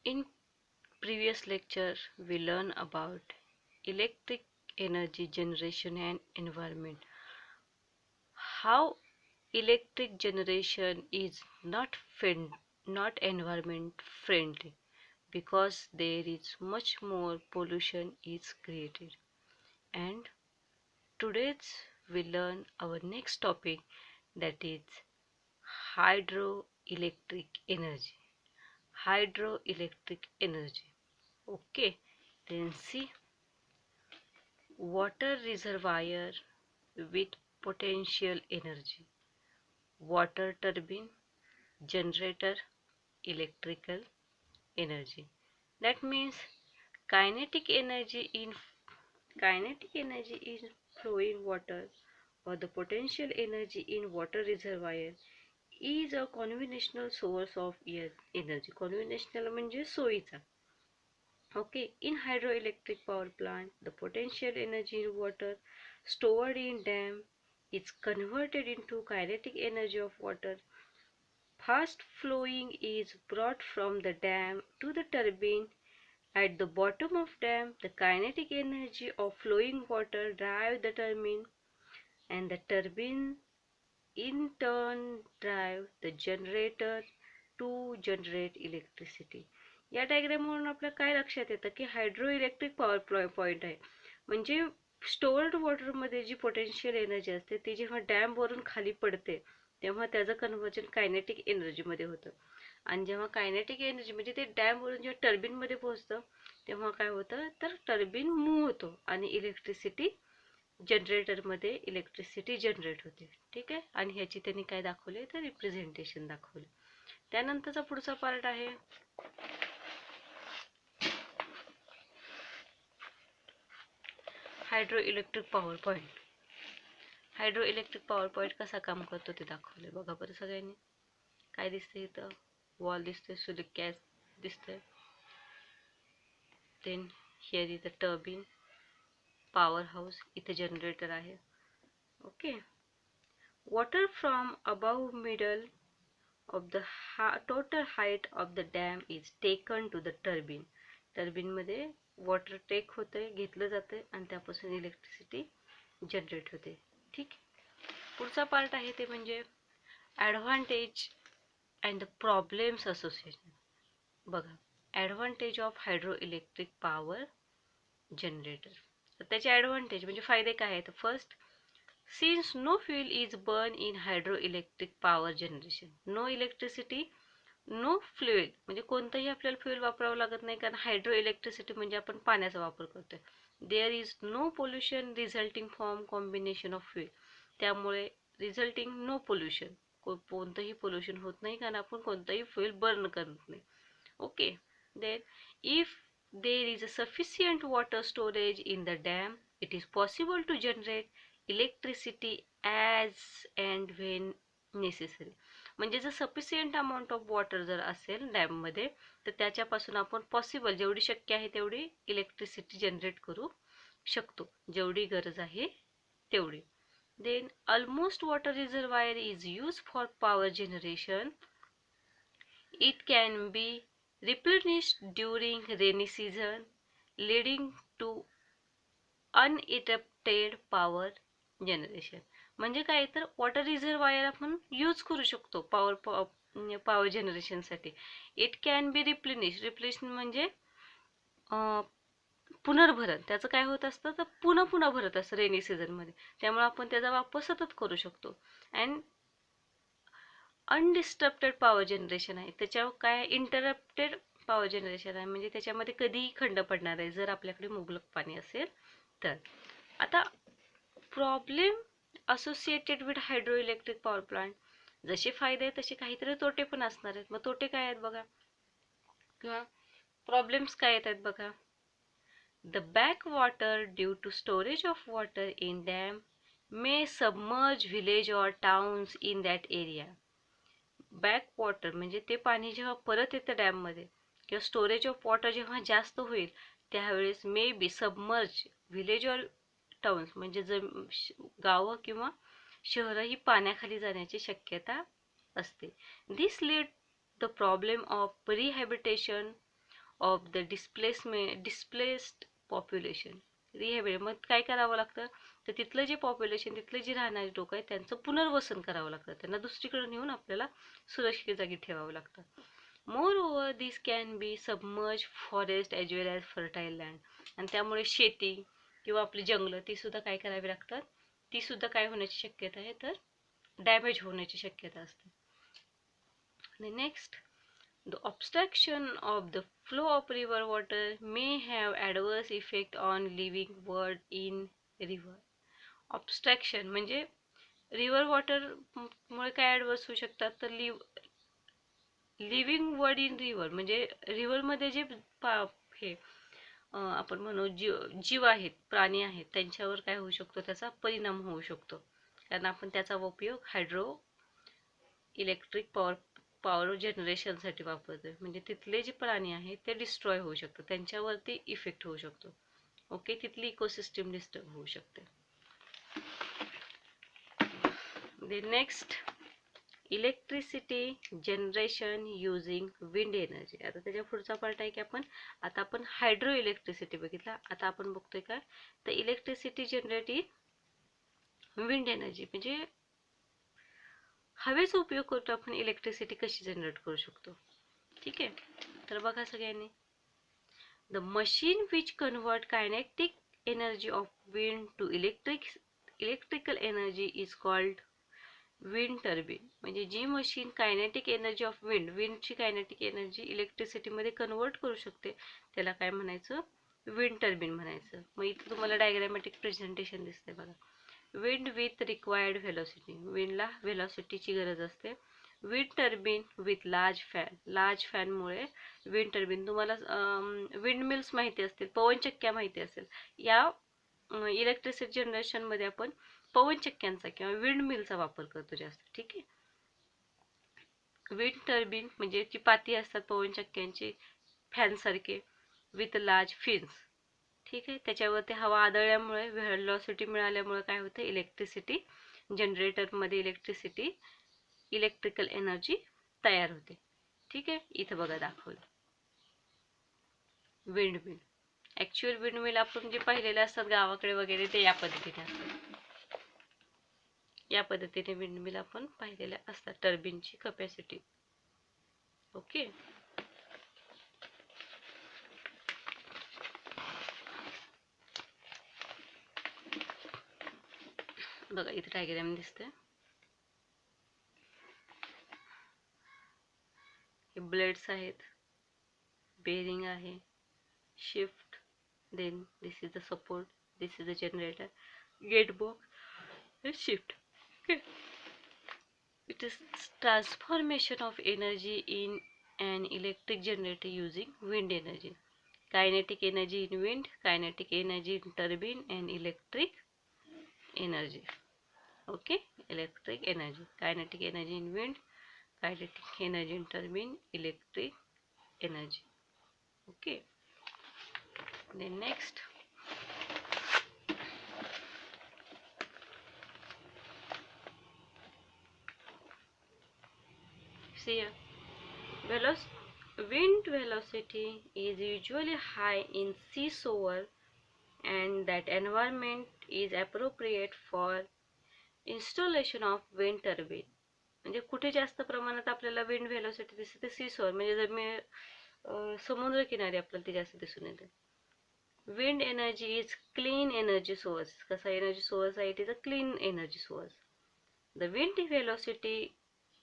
In previous lecture, we learned about electric energy generation and environment. How electric generation is not environment friendly because there is much more pollution is created. And today's we learn our next topic, that is hydroelectric energy. Hydroelectric energy. Okay, then see, water reservoir with potential energy, water turbine, generator, electrical energy. That means kinetic energy in kinetic energy in flowing water or the potential energy in water reservoir is a conventional source of energy. Conventional म्हणजे सोयीचा. Okay, in hydroelectric power plant, the potential energy in water stored in dam is converted into kinetic energy of water. Fast flowing is brought from the dam to the turbine. At the bottom of dam, the kinetic energy of flowing water drive the turbine, and the turbine in turn drive the generator to generate electricity. या डायग्रामवरून आपल्या काय लक्षात येतं की hydro electric power point आहे, म्हणजे stored वॉटरमध्ये जी potential energy असते ती जेव्हा डॅमवरून खाली पडते तेव्हा त्याचं कन्व्हर्जन कायनेटिक एनर्जीमध्ये होतं. आणि जेव्हा कायनेटिक एनर्जी म्हणजे ते डॅमवरून जेव्हा टर्बिनमध्ये पोहोचतं तेव्हा काय होतं, तर टर्बिन मूव्ह होतो आणि इलेक्ट्रिसिटी जनरेटरमध्ये इलेक्ट्रिसिटी जनरेट होते. ठीक आहे, आणि ह्याची त्यांनी काय दाखवले तर रिप्रेझेंटेशन दाखवले. त्यानंतरचा पुढचा पार्ट आहे hydro electric power point. Hydro electric power point कसा काम करतो ते दाखवले. बघा बरं सगळ्यांनी, काय दिसतंय इथं, वॉल दिसतोय, सिलिक गॅस दिसतंय, then here is the turbine, power house, इथे जनरेटर आहे. Okay, water from above middle of the total height of the dam is taken to the turbine. Turbine मध्ये वॉटर टेक होते, घेतलं जाते आणि त्यापासून इलेक्ट्रिसिटी जनरेट होते. ठीक, पुढचा पार्ट आहे ते म्हणजे advantage and the problems association. बघा, advantage of hydro electric power generator. तर त्याचे ॲडव्हान्टेज म्हणजे फायदे काय आहेत. First, since no fuel is burned in hydroelectric power generation, no electricity, no fuel, म्हणजे कोणतंही आपल्याला फ्युएल वापरावं लागत नाही, कारण हायड्रो इलेक्ट्रिसिटी म्हणजे आपण पाण्याचा वापर करतोय. There is no pollution resulting from combination of fuel, त्यामुळे रिझल्टिंग नो पोल्युशन, कोणतंही पोल्युशन होत नाही कारण आपण कोणतंही फ्युएल बर्न करत नाही. Okay, then if there is a sufficient water storage in the dam, it is possible to generate electricity as and when necessary. म्हणजे जर सफिशियंट अमाऊंट ऑफ वॉटर जर असेल डॅममध्ये तर त्याच्यापासून आपण पॉसिबल जेवढी शक्य आहे तेवढी इलेक्ट्रिसिटी जनरेट करू शकतो, जेवढी गरज आहे तेवढी. Then almost water reservoir is use for power generation. It can be replenished during rainy season, leading to uninterrupted power generation. म्हणजे काय तर वॉटर रिझर्वायर आपण यूज करू शकतो पॉवर जनरेशनसाठी. इट कॅन बी रिप्लेनिश म्हणजे पुनर्भरण, त्याचं काय होत असतं तर पुन्हा भरत असतं रेनी सीझनमध्ये, त्यामुळे आपण त्याचा वापर सतत करू शकतो. अँड अनडिस्टर्बटेड पॉवर जनरेशन आहे, त्याच्यावर काय इंटरप्टेड पॉवर जनरेशन आहे, म्हणजे त्याच्यामध्ये कधीही खंड पडणार आहे जर आपल्याकडे मुबलक पाणी असेल तर. आता problem associated with hydro electric power plant, जसे फायदे आहेत तसे काहीतरी तोटे पण असणार आहेत. मग तोटे काय आहेत बघा, किंवा प्रॉब्लेम्स काय येतात बघा. The back water due to storage of water in dam may submerge village or towns in that area. Back water म्हणजे ते पाणी जेव्हा परत येतं डॅममध्ये किंवा स्टोरेज ऑफ वॉटर जेव्हा जास्त होईल त्यावेळेस may be submerge village or towns म्हणजे गावं किंवा शहरं ही पाण्याखाली जाण्याची शक्यता असते. This lead the problem of rehabilitation of the displaced population. Rehabilitate मग काय करावं लागतं, तर तिथलं जे पॉप्युलेशन, तिथले जे राहणारे लोक आहेत त्यांचं पुनर्वसन करावं लागतं, त्यांना दुसरीकडे नेऊन आपल्याला सुरक्षित जागी ठेवावं लागतं. More this can be submerge forest as well as fertile land. आणि त्यामुळे शेती किंवा आपली जंगलं ती सुद्धा काय करावी लागतात, ती सुद्धा काय होण्याची शक्यता आहे, तर डॅमेज होण्याची शक्यता असते. Next, the obstruction of the flow of river water may have adverse effect on living bird in river. ऑब्स्ट्रॅक्शन म्हणजे रिव्हर वॉटर मुळे काय ॲडवर्स होऊ शकतात, तर लिव्हिंग वर्ड इन रिव्हर म्हणजे रिव्हरमध्ये जे हे आपण म्हणू जीव आहेत, प्राणी आहेत, त्यांच्यावर काय होऊ शकतो, त्याचा परिणाम होऊ शकतो. कारण आपण त्याचा उपयोग इलेक्ट्रिक पॉवर जनरेशनसाठी वापरतोय. म्हणजे तिथले जे प्राणी आहेत ते डिस्ट्रॉय होऊ शकतात, त्यांच्यावरती इफेक्ट होऊ शकतो. ओके, तिथली इकोसिस्टम डिस्टर्ब होऊ शकते. Next, electricity generation using wind energy. आता त्याच्या पुढचा पार्ट आहे की आपण हायड्रो इलेक्ट्रिसिटी बघितला, आता आपण बघतोय काय, तर electricity generate in wind energy म्हणजे हवेचा उपयोग करतो आपण इलेक्ट्रिसिटी कशी जनरेट करू शकतो. ठीक आहे, तर बघा सगळ्यांनी, the machine which convert kinetic energy of wind to electrical energy is called wind turbine. म्हणजे जी मशीन कायनेटिक एनर्जी ऑफ विंडची कायनेटिक एनर्जी इलेक्ट्रिसिटीमध्ये कन्वर्ट करू शकते त्याला काय म्हणायचं, विंड टर्बिन म्हणायचं. मग इथे तुम्हाला डायग्रॅमॅटिक प्रेझेंटेशन दिसते बघा. विंड विथ रिक्वायर्ड व्हेलॉसिटी, विंडला व्हेलॉसिटीची गरज असते. Wind turbine with large फॅनमुळे wind turbine, तुम्हाला विंड मिल्स माहिती असतील, पवनचक्क्या माहिती असेल, या इलेक्ट्रिसिटी जनरेशनमध्ये आपण पवनचक्क्यांचा किंवा विंड मिलचा वापर करतो जास्त. ठीक आहे, विंड टर्बिन म्हणजे जी पाती असतात पवनचक्क्यांची फॅनसारखे, विथ लार्ज फिन्स. ठीक आहे, त्याच्यावरती हवा आदळल्यामुळे व्हेलॉसिटी मिळाल्यामुळे काय होतं, इलेक्ट्रिसिटी जनरेटरमध्ये इलेक्ट्रिकल एनर्जी तयार होते. ठीक आहे, इथं बघा दाखवलं विंडमिल. ॲक्च्युअल विंडमिल आपण जे पाहिलेले असतात गावाकडे वगैरे ते या पद्धतीने असतात. या पद्धतीने विंडमिल आपण पाहिलेल्या असतात, टर्बिनची कॅपॅसिटी. ओके, बघा इथे डायग्राम दिसते. हे ब्लेड्स आहेत, बेरिंग आहे, shift, then this is the support, this is the generator, gate box, shift. Okay, it is transformation of energy in an electric generator using wind energy. Kinetic energy in wind, kinetic energy in turbine, and electric energy. Okay, electric energy, kinetic energy in wind, kinetic energy in turbine, electric energy. Okay, then next, see here, wind velocity is usually high in seashore, and that environment is appropriate for installation of wind turbine. म्हणजे कुठे जास्त प्रमाणात आपल्याला wind velocity दिसते, सीसोर म्हणजे समुद्र किनारी आपल्याला ती जास्त दिसून येते. Wind energy is clean energy source. कसा एनर्जी सोर्स आहे, it is a clean energy source. The wind velocity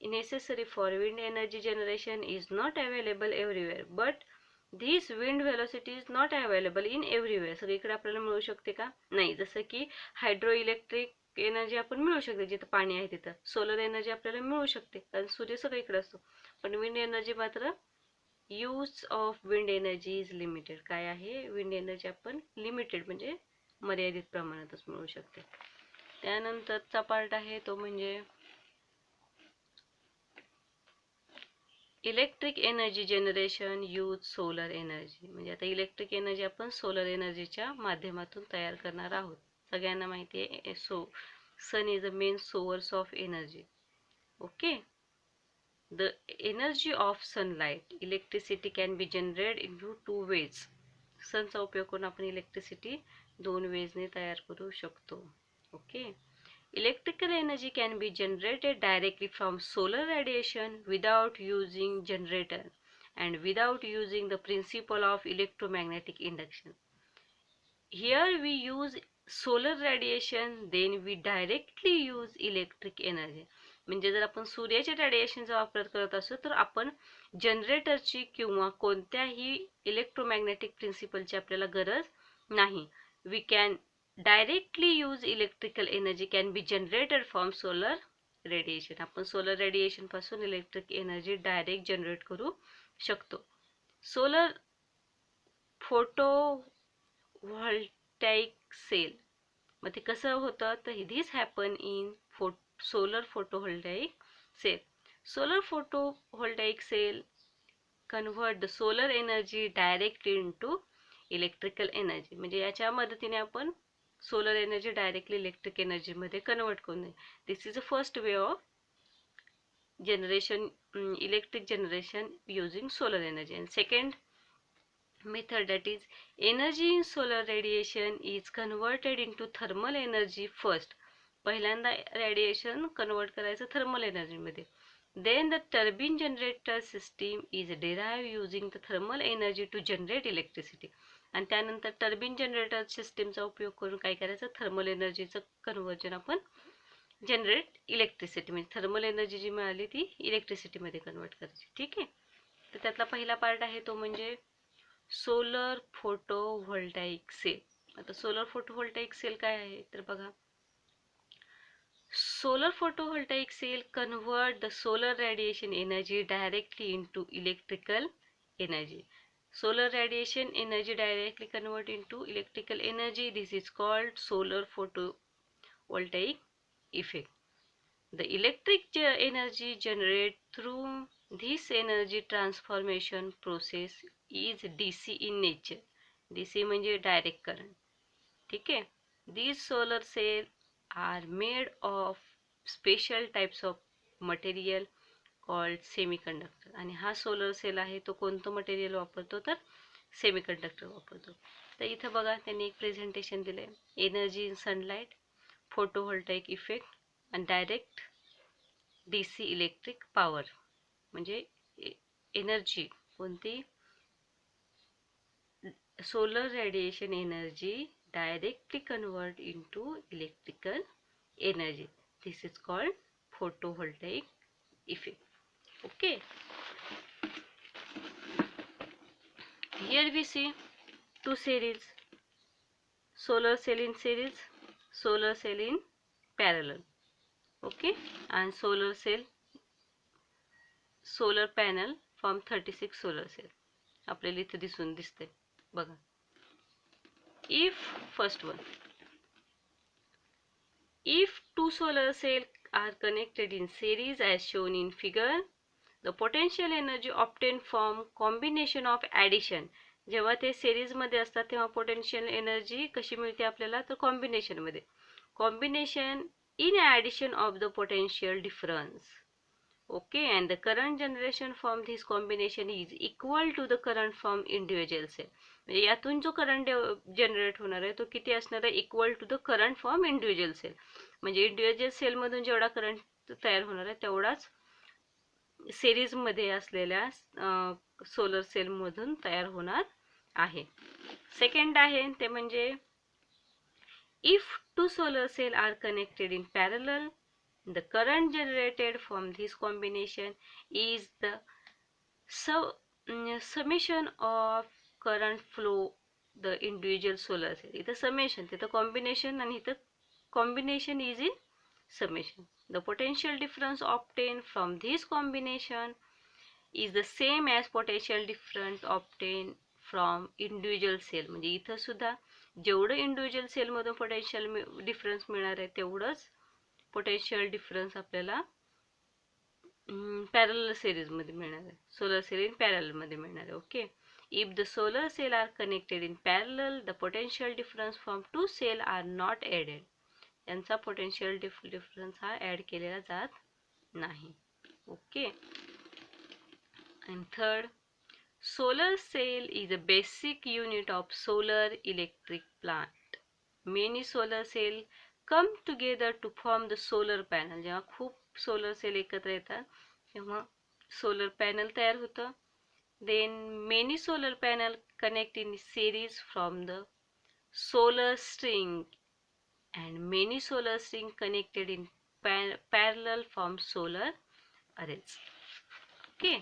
necessary for wind energy generation is not available everywhere, but this wind velocity is not available in everywhere. सगळीकडे आपल्याला मिळू शकते का, नाही. जसं की हायड्रो इलेक्ट्रिक एनर्जी आपण मिळू शकते जिथं पाणी आहे तिथं, सोलर एनर्जी आपल्याला मिळू शकते कारण सूर्य सगळीकडे असतो, पण विंड एनर्जी मात्र use of wind energy is limited. काय आहे, विंड एनर्जी आपण लिमिटेड म्हणजे मर्यादित प्रमाणातच मिळू शकते. त्यानंतरचा पार्ट आहे तो म्हणजे electric energy generation use solar energy. म्हणजे आता इलेक्ट्रिक एनर्जी आपण सोलर एनर्जीच्या माध्यमातून तयार करणार आहोत. सगळ्यांना माहिती आहे sun is a main source of energy. Okay, the energy of sunlight, electricity can be generated into two ways. सनचा उपयोग करून आपण इलेक्ट्रिसिटी दोन वेजने तयार करू शकतो. Okay. Electrical energy can be generated directly from solar radiation without using generator and without using the principle of electromagnetic induction. Here we use solar radiation, then we directly use electric energy. म्हणजे जर आपण सूर्याच्या रेडिएशनचा वापर करत असू तर आपण जनरेटरची किंवा कोणत्याही इलेक्ट्रोमॅग्नेटिक प्रिन्सिपलची आपल्याला गरज नाही. We can directly use electrical energy can be generated from solar radiation. आपण सोलर रेडिएशन पासून इलेक्ट्रिक एनर्जी डायरेक्ट जनरेट करू शकतो. Solar photovoltaic cell. मग ते कसं होतं तर this happen in solar photovoltaic cell. Solar photovoltaic cell convert the solar energy directly into electrical energy. म्हणजे याच्या मदतीने आपण solar energy directly electric energy मध्ये कन्वर्ट करून. This is a first way of generation, electric generation using solar energy. And second method, that is energy in solar radiation is converted into thermal energy first. पहिल्यांदा radiation convert करायचं thermal energy मध्ये. Then the turbine generator system is derived using the thermal energy to generate electricity. आणि त्यानंतर turbine generator सिस्टीमचा उपयोग करून काय करायचं, थर्मल एनर्जीचं कन्व्हर्जन आपण जनरेट इलेक्ट्रिसिटी म्हणजे थर्मल एनर्जी जी मिळाली ती इलेक्ट्रिसिटीमध्ये कन्वर्ट करायची. ठीक आहे. तर त्यातला पहिला पार्ट आहे तो म्हणजे सोलर फोटोव्होल्टाइक सेल. आता सोलर फोटोव्होल्टाइक सेल काय आहे तर बघा, solar photovoltaic cell convert the solar radiation energy directly into electrical energy. Solar radiation energy directly convert into electrical energy. This is called solar photovoltaic effect. The electric energy generated through this energy transformation process is DC in nature. DC म्हणजे direct current. ठीक आहे. These solar cells are made of special types of material called semiconductor. आणि हा solar sale आहे तो कोणतं material वापरतो तर सेमीकंडक्टर वापरतो. तर इथं बघा त्यांनी एक प्रेझेंटेशन दिलंय, energy in sunlight, photovoltaic effect आणि डायरेक्ट डीसी इलेक्ट्रिक पॉवर. म्हणजे एनर्जी कोणती, solar radiation energy directly convert into electrical energy. This is called photovoltaic effect. Okay, here we see two series, solar cell in series, solar cell in parallel. Okay, and solar cell, solar panel from 36 solar cell आपल्याला इथे दिसते बघा. If first one, if two solar cells are connected in series as shown in figure, the potential energy obtained from combination of addition. जेव्हा ते series मध्ये असतात तेव्हा potential energy कशी मिळते आपल्याला तर combination मध्ये. Combination in addition of the potential difference. Okay, and the current generation from this combination is equal to the current from individual cell. म्हणजे यातून जो करंट जनरेट होणार आहे तो किती असणार आहे, equal to the current from individual cell. म्हणजे इंडिव्हिज्युअल सेल मधून जेवढा करंट तयार होणार आहे तेवढाच सिरीज मध्ये असलेल्या सोलर सेल मधून तयार होणार आहे. सेकंड आहे ते म्हणजे if two solar cell are connected in parallel, the current generated from this combination is the summation of current flow the individual solar cell. इथं summation, तिथं combination आणि इथं combination is in summation. The potential difference obtained from this combination is the same as potential difference obtained from individual cell. म्हणजे इथं सुद्धा जेवढं individual cell मधून potential difference मिळणार आहे तेवढंच potential difference आपल्याला parallel series मध्ये मिळणार आहे, solar cell in parallel मध्ये मिळणार आहे. Okay, if the solar cell are connected in parallel, the potential difference from two cell are not added. यांचा potential difference हा ऍड केलेला जात नाही. Okay, And third, solar cell is a basic unit of solar electric plant. Many solar cell come together to form the solar panel. जेव्हा खूप solar cell एकत्र येतात तेव्हा solar panel तयार होतं. Then many solar panel connect in series from the solar string, and many solar string connected in parallel form solar arrays. Okay.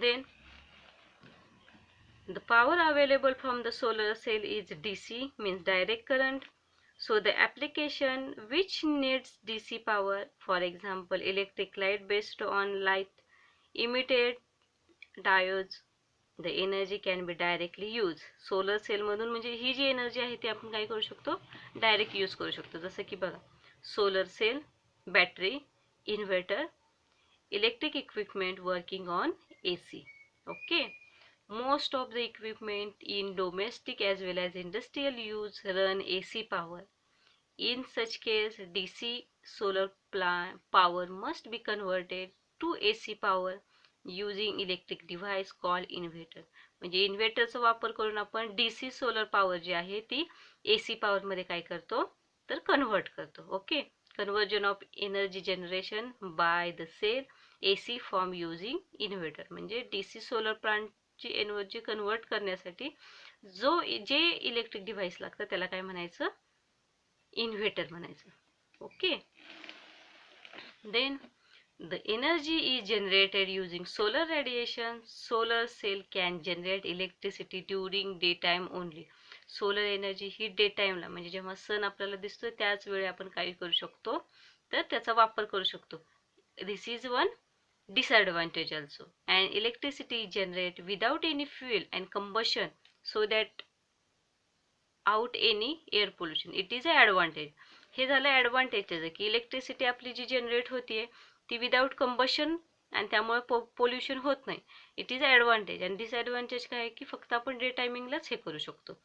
Then the power available from the solar cell is DC, means direct current. So the application which needs DC power, for example electric light based on light emitted diodes, the energy can be directly used. Solar cell मधून म्हणजे ही जी energy आहे ती आपण काय करू शकतो, direct use करू शकतो. जसं की बघा, solar cell, battery, inverter, electric equipment working on AC. Okay, most of the equipment in domestic as well as industrial use run AC power. In such case, DC solar power must be converted to AC power using electric device called inverter. म्हणजे इन्व्हर्टरचा वापर करून आपण DC solar power जी आहे ती AC power मध्ये काय करतो तर कन्वर्ट करतो. Okay, conversion of energy generation by the cell AC form using inverter. म्हणजे DC सोलर प्लांटची एनर्जी कन्वर्ट करण्यासाठी जे इलेक्ट्रिक डिव्हाइस लागतं त्याला काय म्हणायचं, इन्व्हर्टर म्हणायचं. Okay. Then the energy is generated using solar radiation. Solar cell can generate electricity during daytime only. Solar energy ही डे टाइमला म्हणजे जेव्हा सन आपल्याला दिसतो त्याच वेळी आपण काय करू शकतो तर त्याचा वापर करू शकतो. This is one disadvantage also. And electricity is generated without any fuel and combustion so that out any air pollution. It is a advantage. हे झालं ॲडव्हान्टेज त्याचं की इलेक्ट्रिसिटी आपली जी जनरेट होतीये ती विदाउट कंबशन आणि त्यामुळे पोल्युशन होत नाही. It is advantage. आणि डिसॲडव्हान्टेज काय आहे की फक्त आपण डे टायमिंगलाच हे करू शकतो.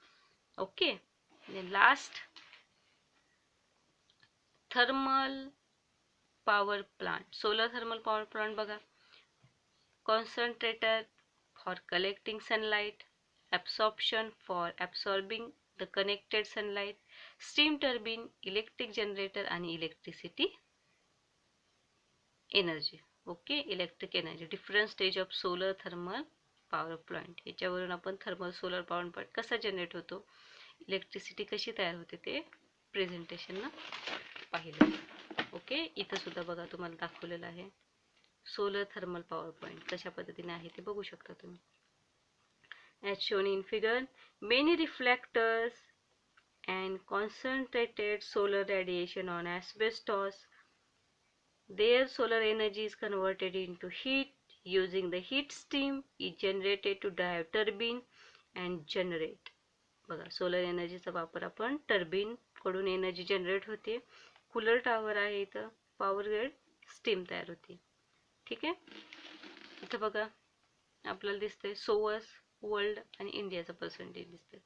Okay. Last, thermal power plant. Solar thermal power plant बघा, concentrator for collecting sunlight, absorption for absorbing the connected sunlight, steam turbine, electric generator आणि electricity energy. Okay, electric energy, different stage of solar thermal power plant. याच्यावरून आपण thermal solar power plant कसा generate होतो, electricity कशी तयार होते ते presentation पाहिलं. ओके, इथं सुद्धा बघा तुम्हाला दाखवलेलं आहे सोलर थर्मल पॉवर प्लांट कशा पद्धतीने आहे ते बघू शकता तुम्ही. As shown in figure, many reflectors and concentrated solar radiation on asbestos. Their solar energy is converted into heat using the heat stream is generated to drive turbine and generate. बघा, solar एनर्जीचा वापर आपण turbine कडून energy generate होते. Cooler tower आहे इथं, power grade steam तयार होते. ठीक आहे. इथं बघा आपल्याला दिसतंय सोवर्स, वर्ल्ड आणि इंडियाचा पर्सेंटेज दिसतंय.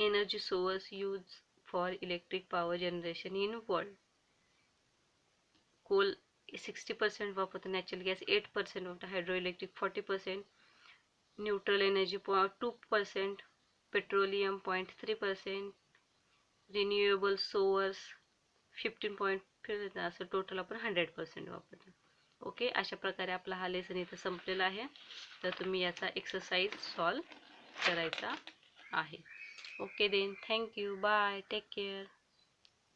Energy source use for electric power generation in world. Coal 60% वापरतो, नॅचरल गॅस 8% वापरतो, hydro electric 40%, neutral energy 2%, petroleum 0.3%, renewable source 15.5%, असं टोटल आपण 100% वापरतो. ओके, अशा प्रकारे आपला हा लेसन इथं संपलेला आहे. तर तुम्ही याचा एक्सरसाइज सॉल्व करायचा आहे. Okay then, thank you, bye, take care.